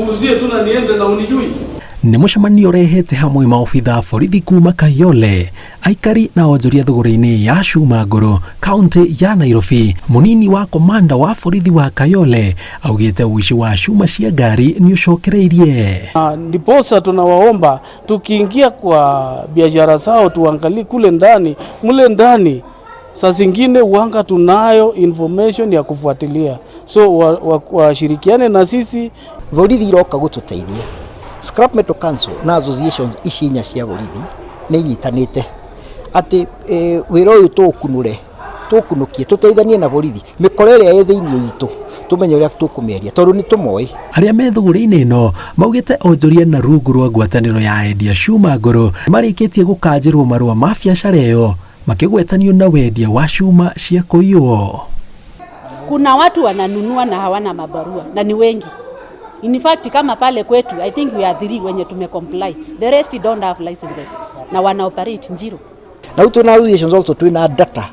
nikuuzie tu na niende na unijui. Nĩ mũcemanio rehete hamwe maobitha borithi kuma Kayole, aikari na onjoria thũgũrĩ-inĩ ya cuma ngũrũ kaunti ya Nairobi. Mũnini wa komanda wa borithi wa Kayole augĩte ũici wa cuma cia ngari nĩ ũcokereirie. Ndiposa tunawaomba tukiingia kwa biashara zao tuangalie kule ndani, mule ndani saa zingine uanga tunayo information ya kufuatilia, so washirikiane na sisi. Borithi iroka gũtũteithia. Scrap Metal Council na associations ici cia borithi nĩ inyitanĩte atĩ wĩra ũyũ tũkunukie tũteithanie na borithi mĩkora ĩrĩa ĩ thĩinĩ itũ tumenye ũrĩa tũkũmĩaria tondũ nĩ tũmoĩ. Arĩa me thũgũrĩ-inĩ ĩno maugĩte onjoria na rungu rwa ngwatanĩro ya endia cuma ngũrũ marĩkĩtie gũkanjĩrwo marũa ma biacara ĩyo makĩgwetanio na wendia wa cuma cia kũiywo. Kuna watu wananunua na hawana mabarua na ni wengi. In fact, kama pale kwetu, I think we are 3 wenye tumecomply. The rest don't have licenses. Na wana operate njiro. Na tuna associations also tuna data.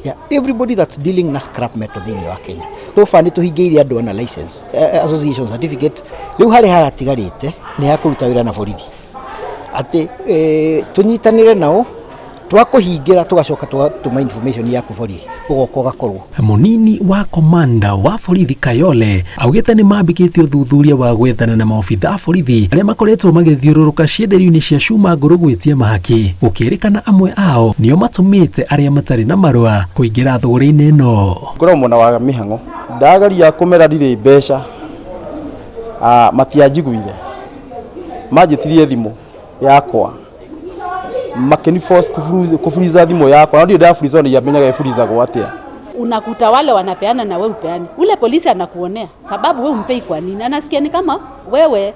Yeah, everybody that's dealing na scrap metal thĩinĩ wa Kenya. So far nĩtũhingĩire andũ ana license, association certificate. Rĩu harĩ haratigarĩte nĩ hakũruta wĩra na borithi. Atĩ tũnyitanĩre nao twakũhingĩra tugacoka tũma information yaku borithi ũgoka gakorwo. Mũnini wa komanda wa borithi Kayole augĩte nĩ mambĩkĩte ũthuthuria wa gwethana na maobitha borithi arĩa makoretwo magĩthiũrũrũka cienderio-inĩ cia cuma ngũrũ gwĩtia mahaki, gũkĩrĩkana amwe ao nĩo matũmĩte arĩa matarĩ na marũa kũingĩra thũgũrĩ-inĩ ĩno. Ngorwo mwena wa mĩhang'o ndagaria kũmera ndirĩ mbeca matianjiguire manjĩtirie thimũ yakwa makeni force kufuriza thimo yako na ndio ndafuriza ndio yamenyaga ifuriza kwa atia. Unakuta wale wanapeana na wewe upeani. Ule polisi anakuonea sababu wewe umpei kwa nini? Anasikia ni kama wewe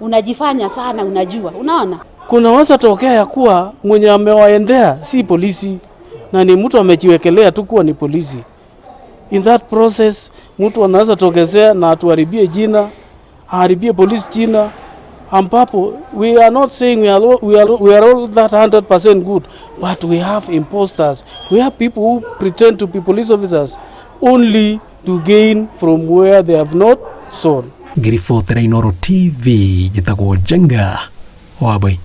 unajifanya sana unajua. Unaona? Kuna wasa tokea ya kuwa mwenye amewaendea si polisi na ni mtu amejiwekelea tu kuwa ni polisi. In that process mtu anaweza tokezea na atuharibie jina, aharibie polisi jina. Ambapo we are not saying we are all that 100% good, but we have imposters. We have people who pretend to be police officers only to gain from where they have not sown. Ngiribotera Inooro TV, jitagwo Jenga Wabai.